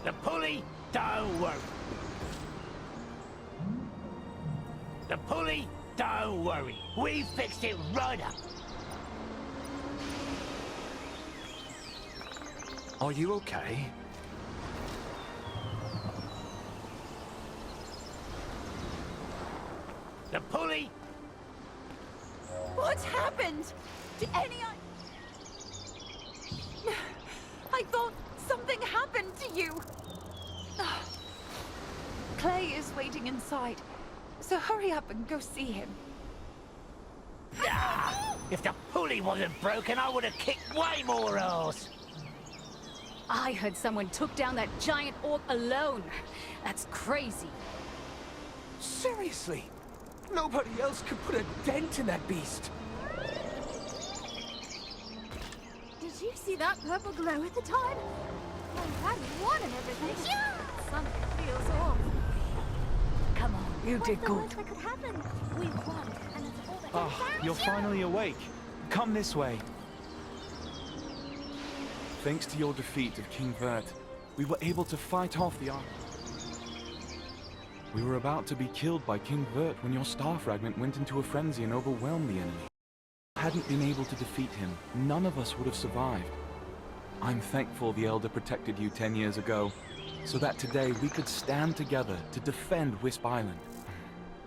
The pulley, don't worry. The pulley, don't worry. We fixed it right up. Are you okay? The pulley. What happened? Did any... I thought something happened to you. Clay is waiting inside, so hurry up and go see him. Ah, if the pulley wasn't broken, I would have kicked way more ass. I heard someone took down that giant orc alone. That's crazy. Seriously? Nobody else could put a dent in that beast. Did you see that purple glow at the time? I had one and everything. Yeah! Something feels off. Come on, you did What's the good. worst that could happen? We won, and that's all that Ah, matters. you're finally awake. Come this way. Thanks to your defeat of King Vert, we were able to fight off the army. We were about to be killed by King Vert when your star fragment went into a frenzy and overwhelmed the enemy. Hadn't been able to defeat him, none of us would have survived. I'm thankful the Elder protected you 10 years ago, so that today we could stand together to defend Wisp Island.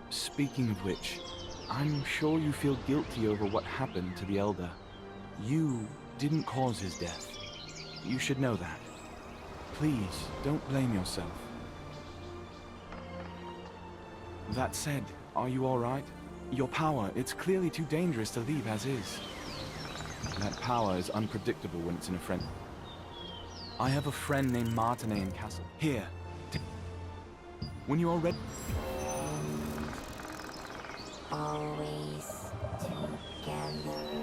Speaking of which, I'm sure you feel guilty over what happened to the Elder. You didn't cause his death. You should know that. Please, don't blame yourself. That said, are you alright? Your power, it's clearly too dangerous to leave as is. That power is unpredictable when it's in a friend. I have a friend named Martinet in Castle. Here. When you are ready... Always together.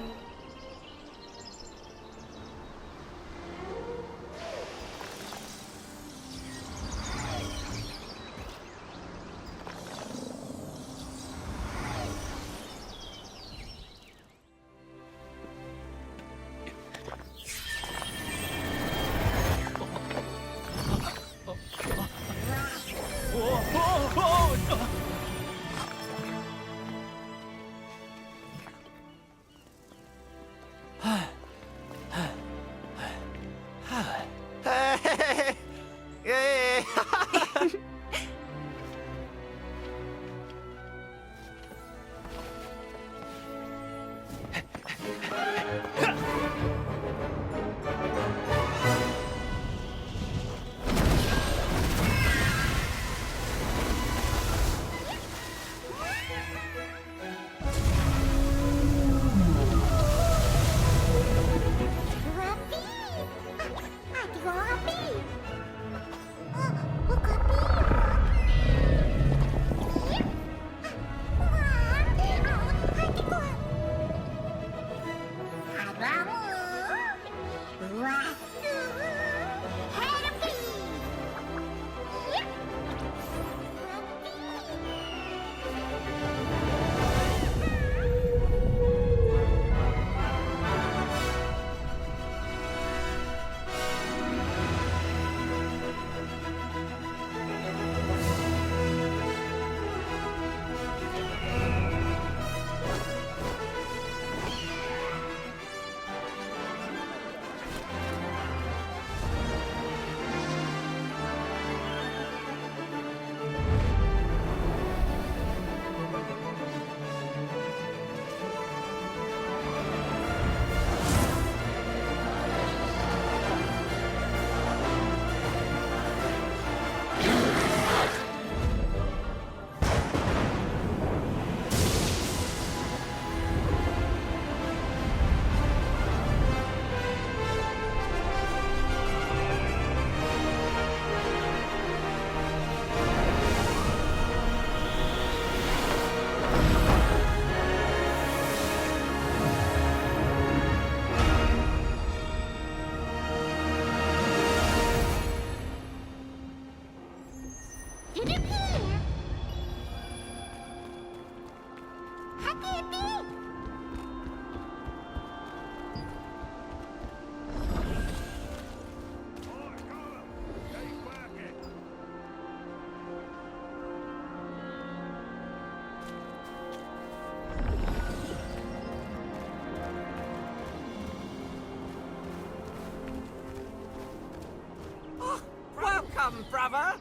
brother?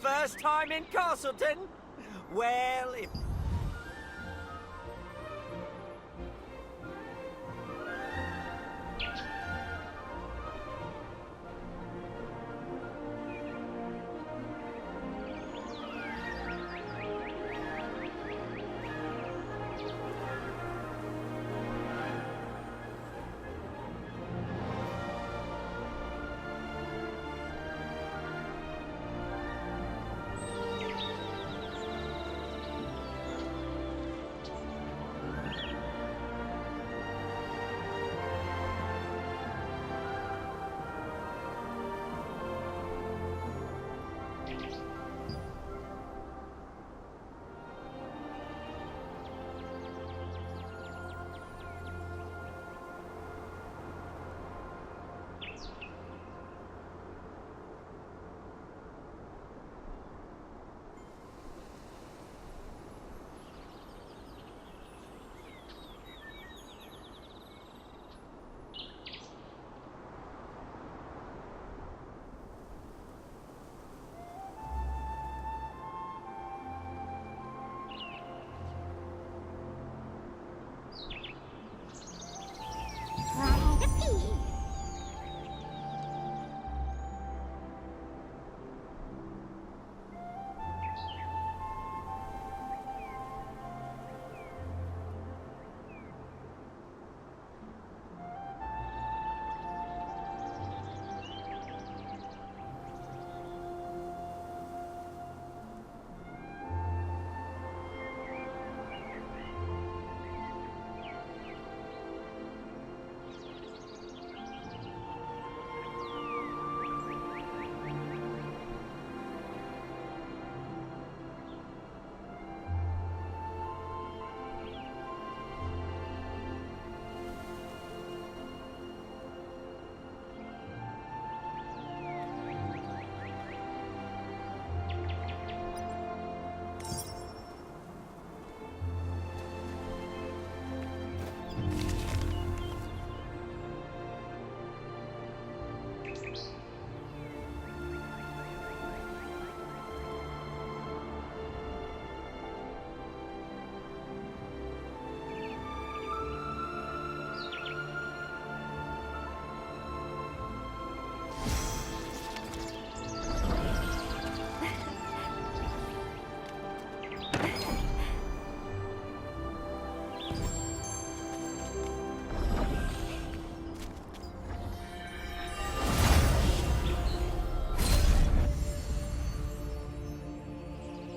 First time in Castleton? Well, if...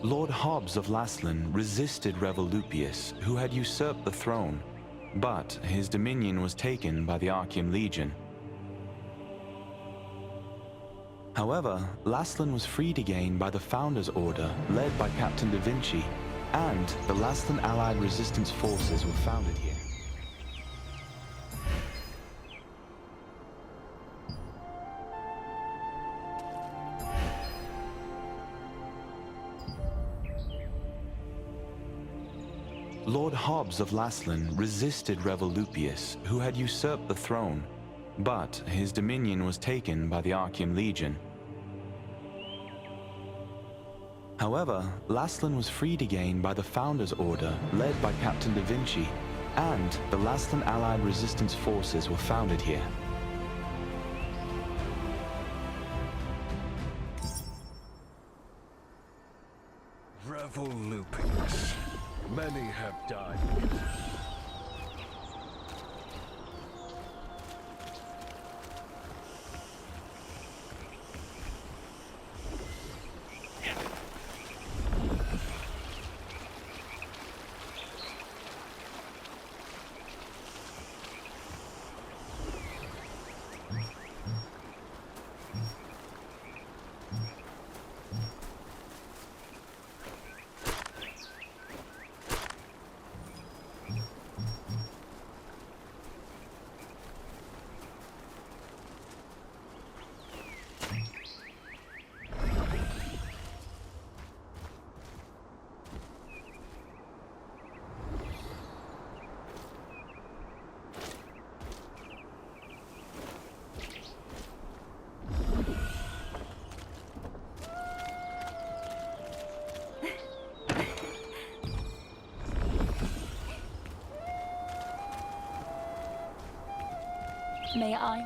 Lord Hobbs of Laslan resisted Revolupius, who had usurped the throne, but his dominion was taken by the Archean Legion. However, Laslan was freed again by the Founders Order, led by Captain Da Vinci, and the Laslan Allied Resistance Forces were founded here. Lord Hobbs of Laslan resisted Revolupius, who had usurped the throne, but his dominion was taken by the Archean Legion. However, Laslan was freed again by the Founders Order, led by Captain Da Vinci, and the Laslan Allied Resistance Forces were founded here. Revolupius. Many have died. May I?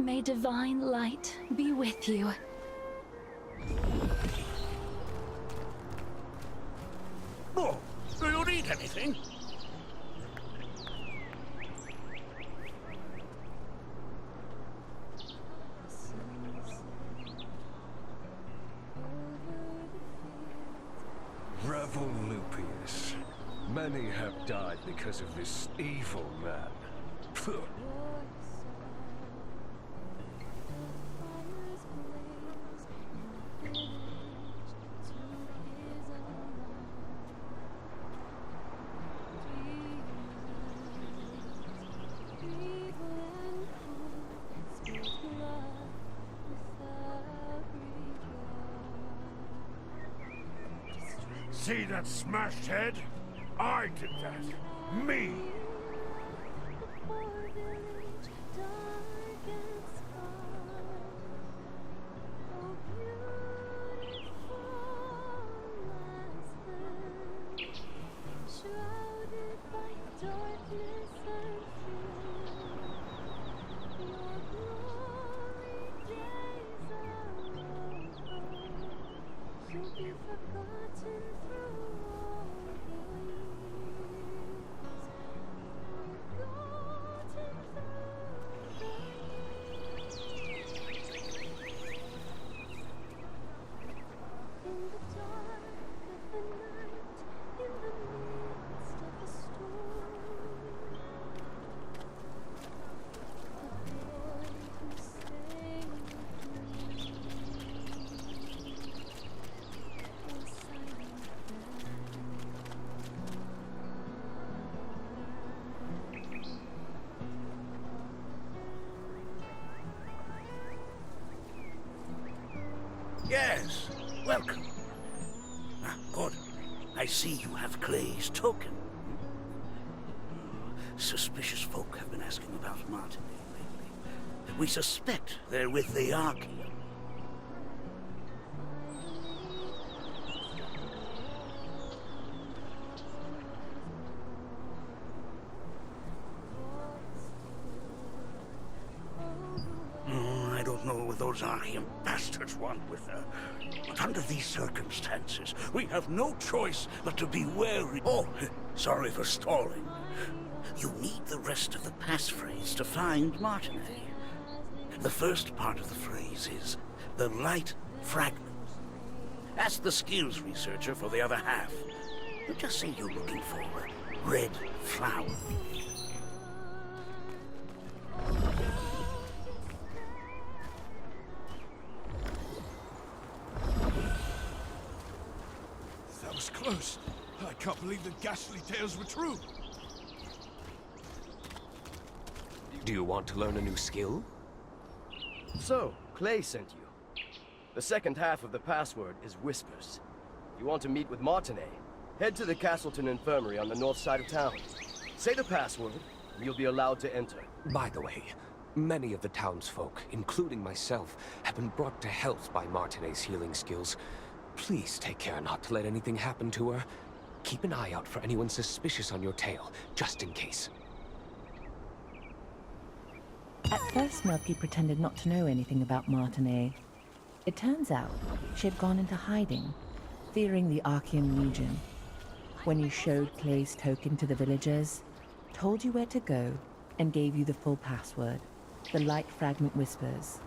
May divine light be with you. Oh, do you need anything? Revel Lupius. Many have died because of this evil man. Phew. See that smashed head? I did that. Me! Yes, welcome. Ah, good. I see you have Clay's token. Suspicious folk have been asking about Martindale lately. We suspect they're with the Archaeum. I don't know what those Archaeum bastards want with her. But under these circumstances, we have no choice but to be wary. Oh, sorry for stalling. You need the rest of the passphrase to find Martindale. The first part of the phrase is the light fragment. Ask the skills researcher for the other half. Just say you're looking for a red flower. That was close. I can't believe the ghastly tales were true. Do you want to learn a new skill? So, Clay sent you. The second half of the password is Whispers. If you want to meet with Martinet, head to the Castleton Infirmary on the north side of town. Say the password, and you'll be allowed to enter. By the way, many of the townsfolk, including myself, have been brought to health by Martinet's healing skills. Please take care not to let anything happen to her. Keep an eye out for anyone suspicious on your tail, just in case. At first, Milky pretended not to know anything about Martinet. It turns out she had gone into hiding, fearing the Archaeum Legion. When you showed Clay's token to the villagers, told you where to go, and gave you the full password, the light fragment Whispers.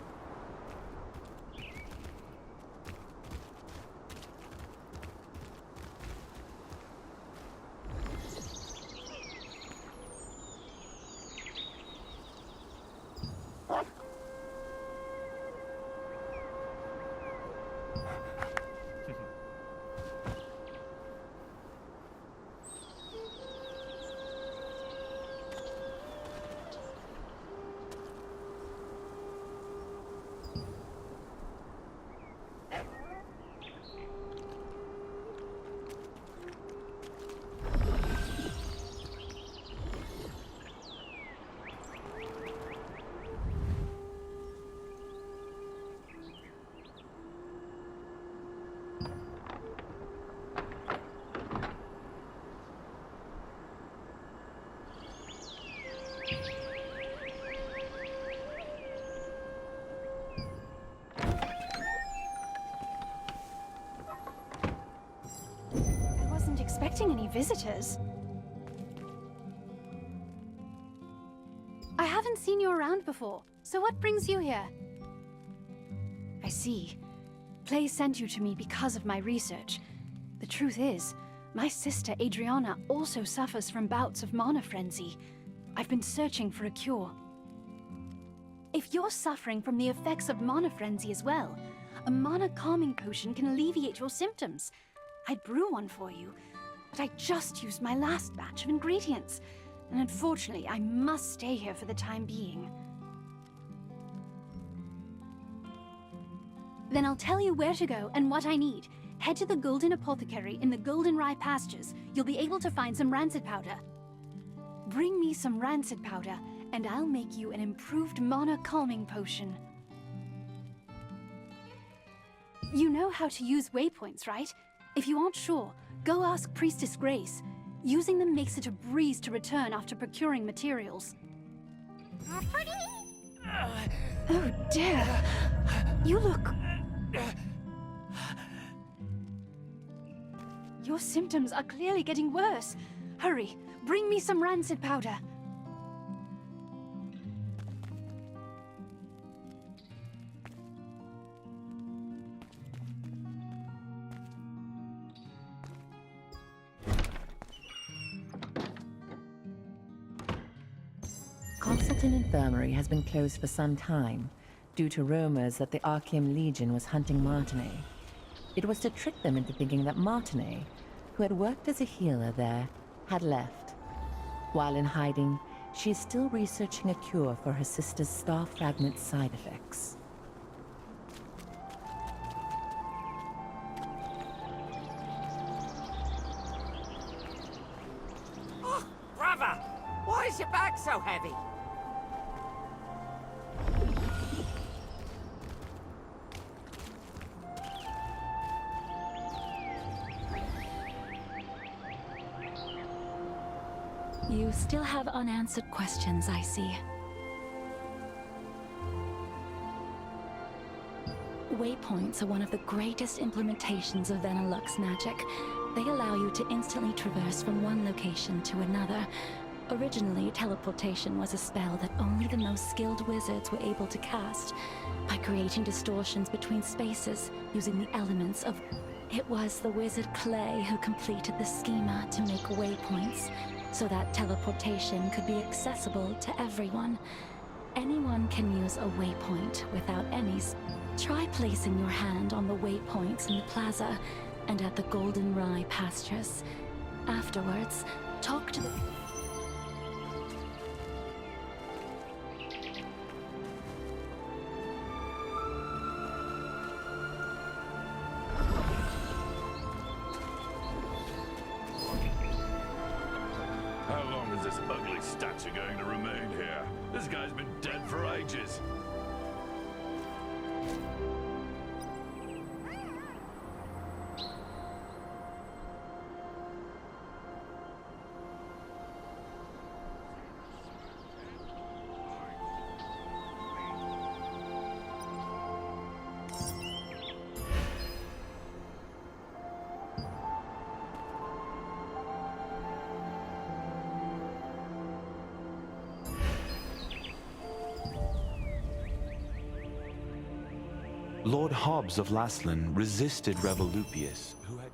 expecting any visitors. I haven't seen you around before, so what brings you here? I see. Clay sent you to me because of my research. The truth is, my sister Adriana also suffers from bouts of mana frenzy. I've been searching for a cure. If you're suffering from the effects of mana frenzy as well, a mana calming potion can alleviate your symptoms. I'd brew one for you, but I just used my last batch of ingredients, and unfortunately I must stay here for the time being. Then I'll tell you where to go and what I need. Head to the Golden Apothecary in the Golden Rye pastures. You'll be able to find some rancid powder. Bring me some rancid powder, and I'll make you an improved mana calming potion. You know how to use waypoints, right? If you aren't sure, go ask Priestess Grace. Using them makes it a breeze to return after procuring materials. Oh dear! You look... Your symptoms are clearly getting worse. Hurry, bring me some rancid powder. Castleton Infirmary has been closed for some time, due to rumors that the Archeum Legion was hunting Martinet. It was to trick them into thinking that Martinet, who had worked as a healer there, had left. While in hiding, she is still researching a cure for her sister's star fragment side effects. Oh, brother! Why is your back so heavy? You still have unanswered questions, I see. Waypoints are one of the greatest implementations of Venilux magic. They allow you to instantly traverse from one location to another. Originally, teleportation was a spell that only the most skilled wizards were able to cast, by creating distortions between spaces using the elements of... It was the wizard Clay who completed the schema to make waypoints, so that teleportation could be accessible to everyone. Anyone can use a waypoint without any... Try placing your hand on the waypoints in the plaza and at the Golden Rye pastures. Afterwards, talk to the... How long is this ugly statue going to remain here? This guy's been dead for ages. Lord Hobbs of Laslan resisted Revolupius, who had...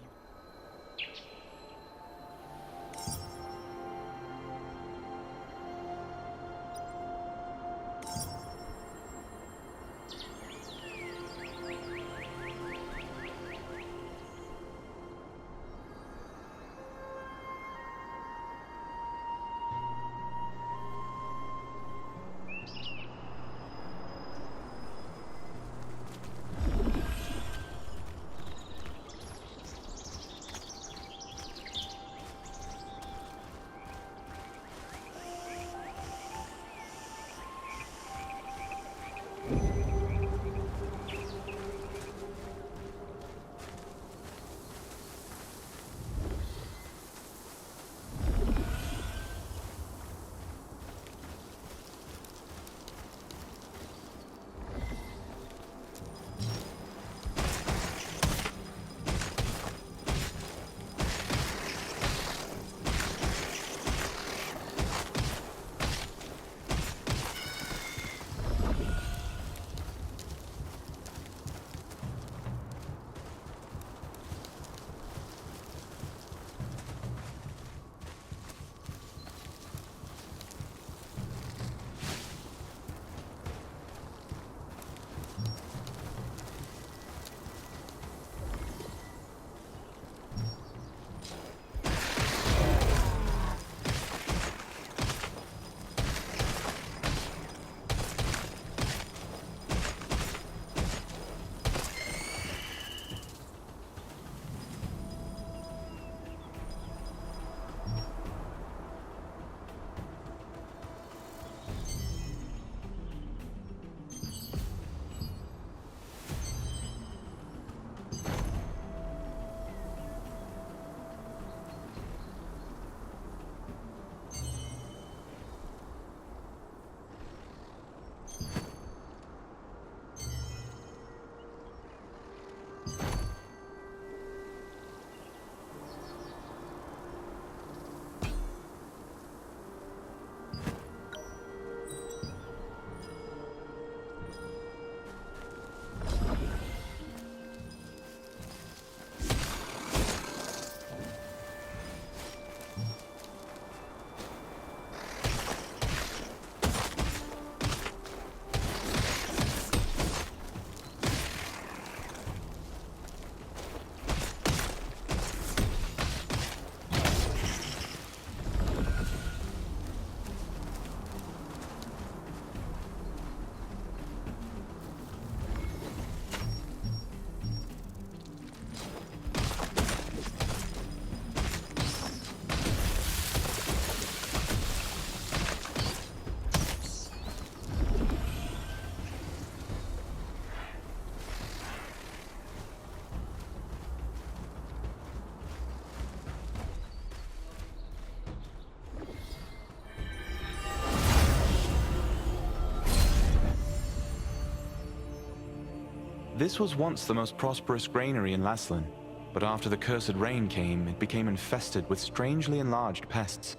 This was once the most prosperous granary in Laslan, but after the cursed rain came, it became infested with strangely enlarged pests.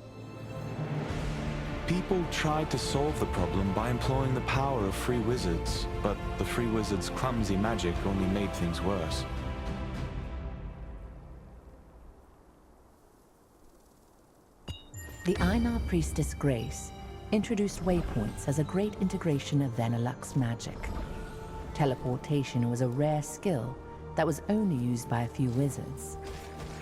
People tried to solve the problem by employing the power of free wizards, but the free wizards' clumsy magic only made things worse. The Einar priestess Grace introduced waypoints as a great integration of Venelux magic. Teleportation was a rare skill that was only used by a few wizards.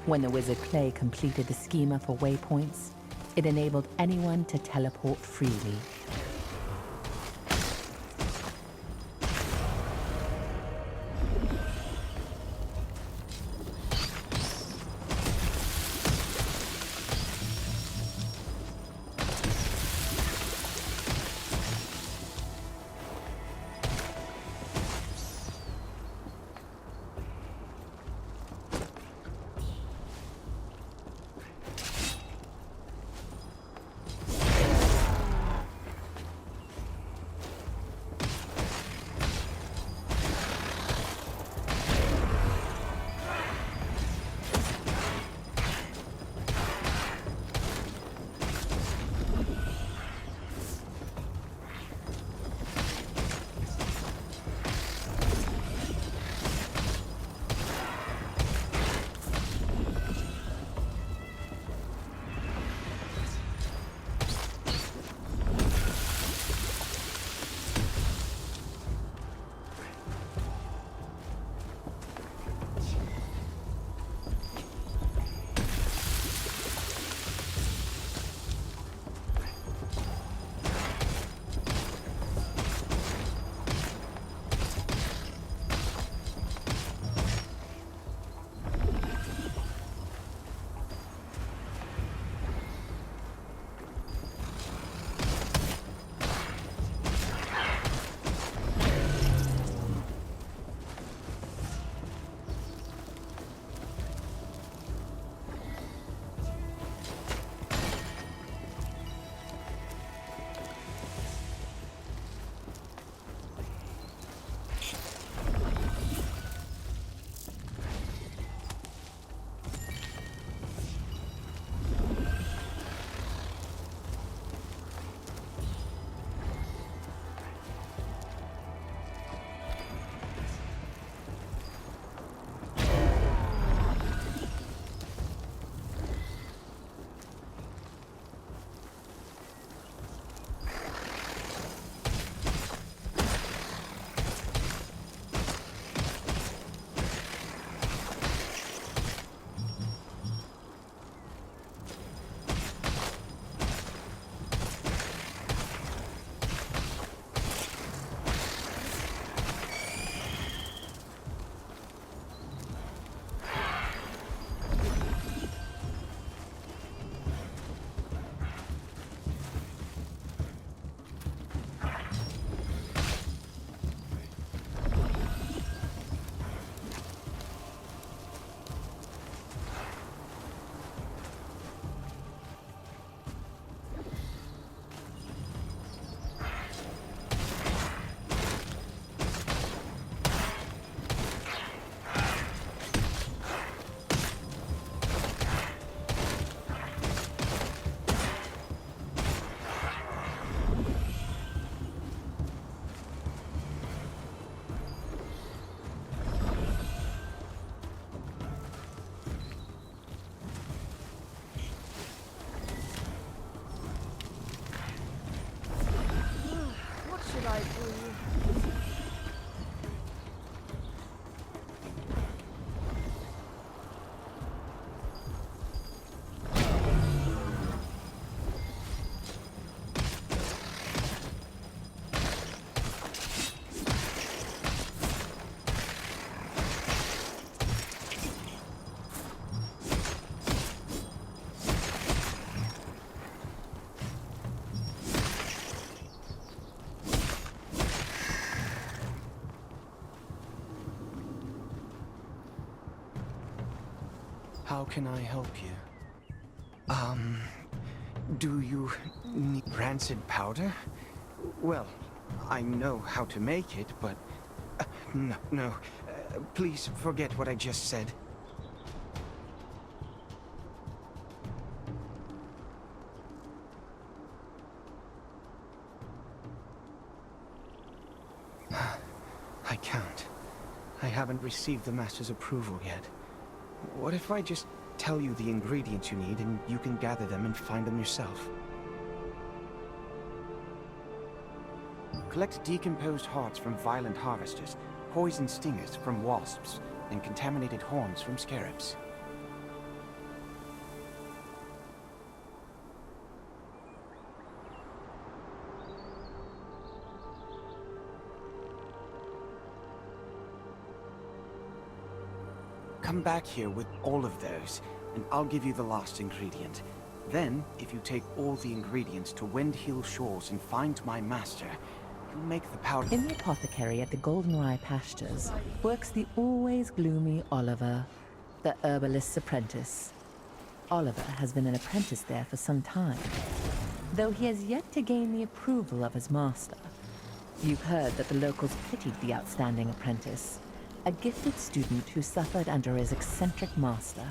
When the wizard Clay completed the schema for waypoints, it enabled anyone to teleport freely. How can I help you? Do you need rancid powder? Well, I know how to make it, but No, no. Please forget what I just said. I can't. I haven't received the Master's approval yet. What if I just tell you the ingredients you need and you can gather them and find them yourself? Collect decomposed hearts from violent harvesters, poison stingers from wasps, and contaminated horns from scarabs. Come back here with all of those, and I'll give you the last ingredient. Then, if you take all the ingredients to Windhill Shores and find my master, you'll make the powder. In the apothecary at the Goldenrye Pastures works the always gloomy Oliver, the herbalist's apprentice. Oliver has been an apprentice there for some time, though he has yet to gain the approval of his master. You've heard that the locals pitied the outstanding apprentice, a gifted student who suffered under his eccentric master.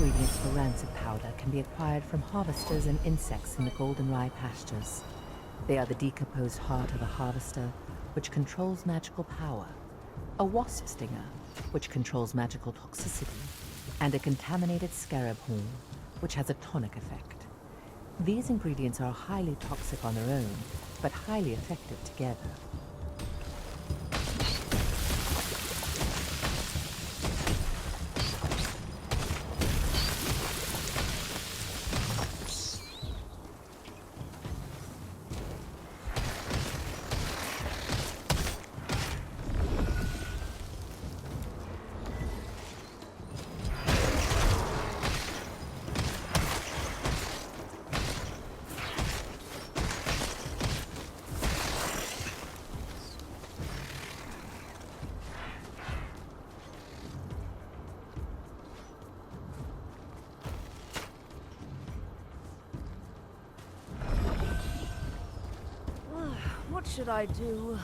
Ingredients for rancid powder can be acquired from harvesters and insects in the Goldenrye Pastures. They are the decomposed heart of a harvester, which controls magical power, a wasp stinger, which controls magical toxicity, and a contaminated scarab horn, which has a tonic effect. These ingredients are highly toxic on their own, but highly effective together. What should I do?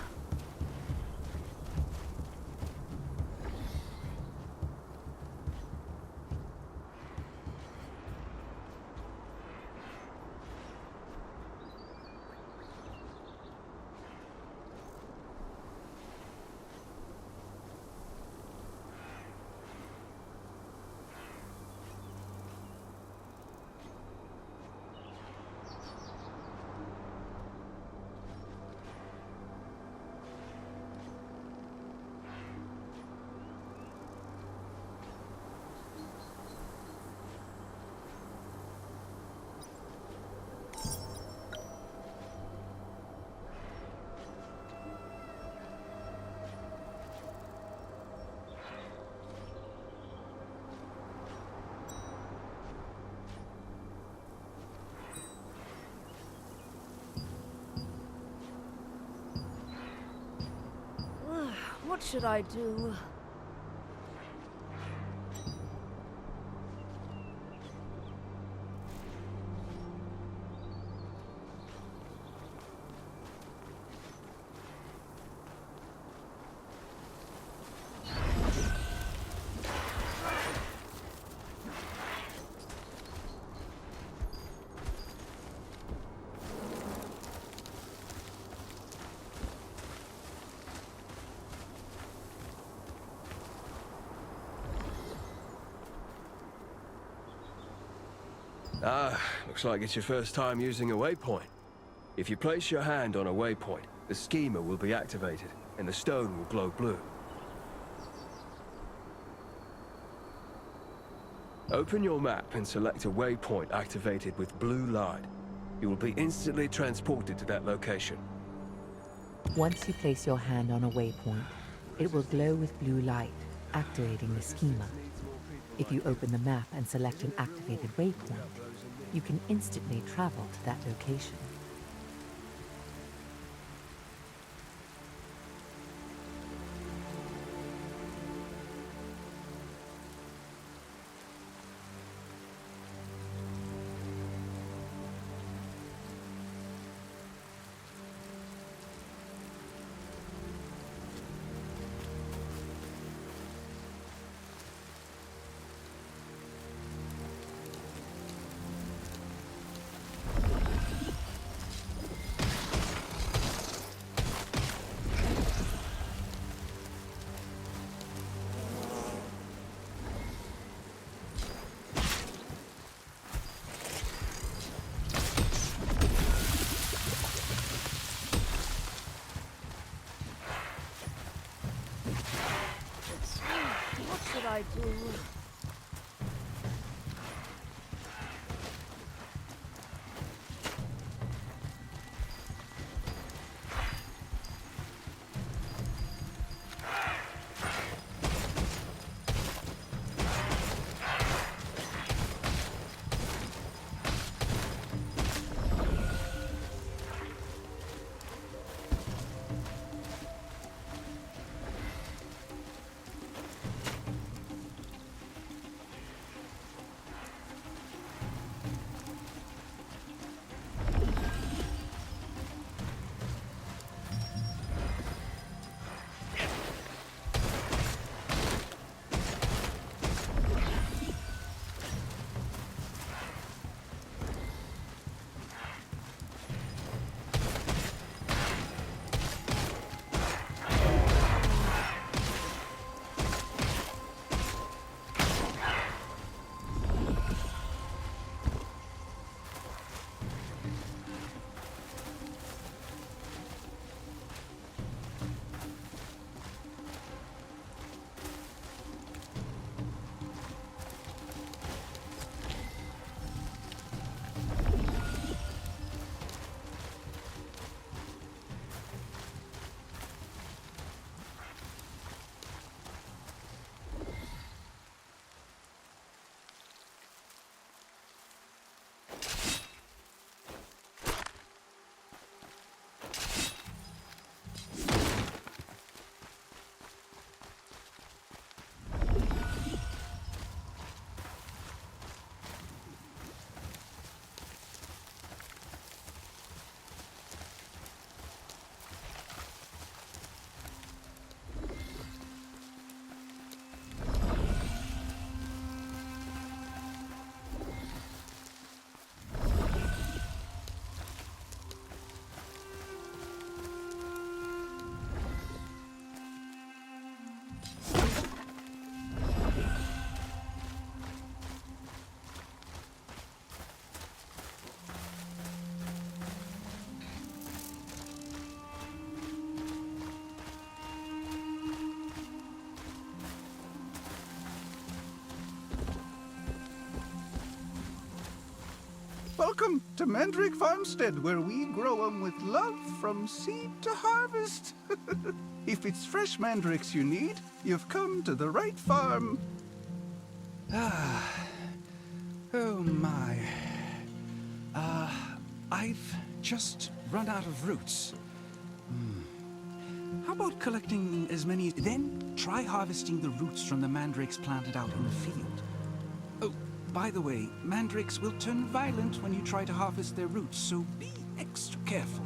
What should I do? Ah, looks like it's your first time using a waypoint. If you place your hand on a waypoint, the schema will be activated, and the stone will glow blue. Open your map and select a waypoint activated with blue light. You will be instantly transported to that location. Once you place your hand on a waypoint, it will glow with blue light, activating the schema. If you open the map and select an activated waypoint, you can instantly travel to that location. What should I do? Welcome to Mandrake Farmstead, where we grow 'em with love from seed to harvest. If it's fresh mandrakes you need, you've come to the right farm. Oh my. I've just run out of roots. How about collecting as many... Then try harvesting the roots from the mandrakes planted out in the field. Oh, by the way, mandrakes will turn violent when you try to harvest their roots, so be extra careful.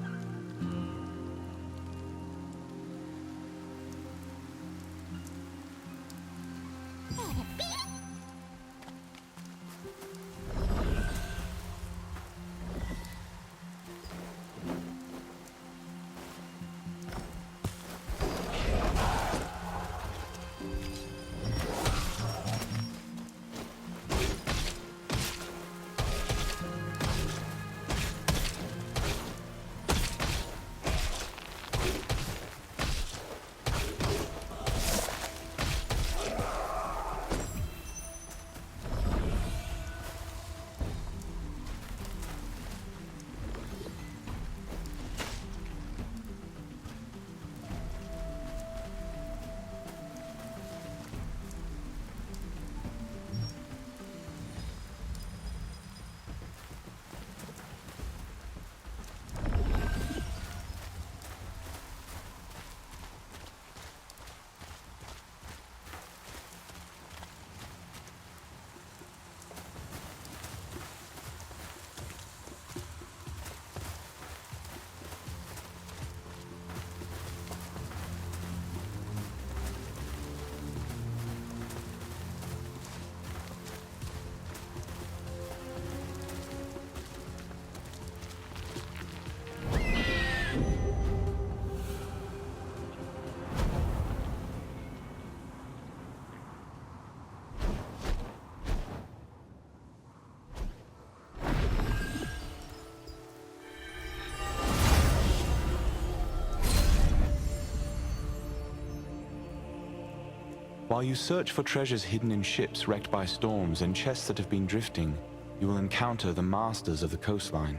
While you search for treasures hidden in ships wrecked by storms and chests that have been drifting, you will encounter the masters of the coastline.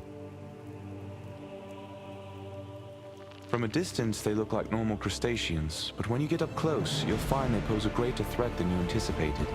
From a distance, they look like normal crustaceans, but when you get up close, you'll find they pose a greater threat than you anticipated.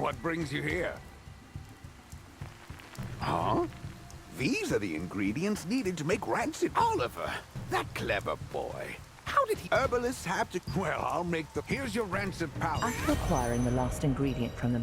What brings you here? Huh? These are the ingredients needed to make rancid Oliver. That clever boy. How did he... Herbalists have to... Well, I'll make the... Here's your rancid powder. After acquiring the last ingredient from the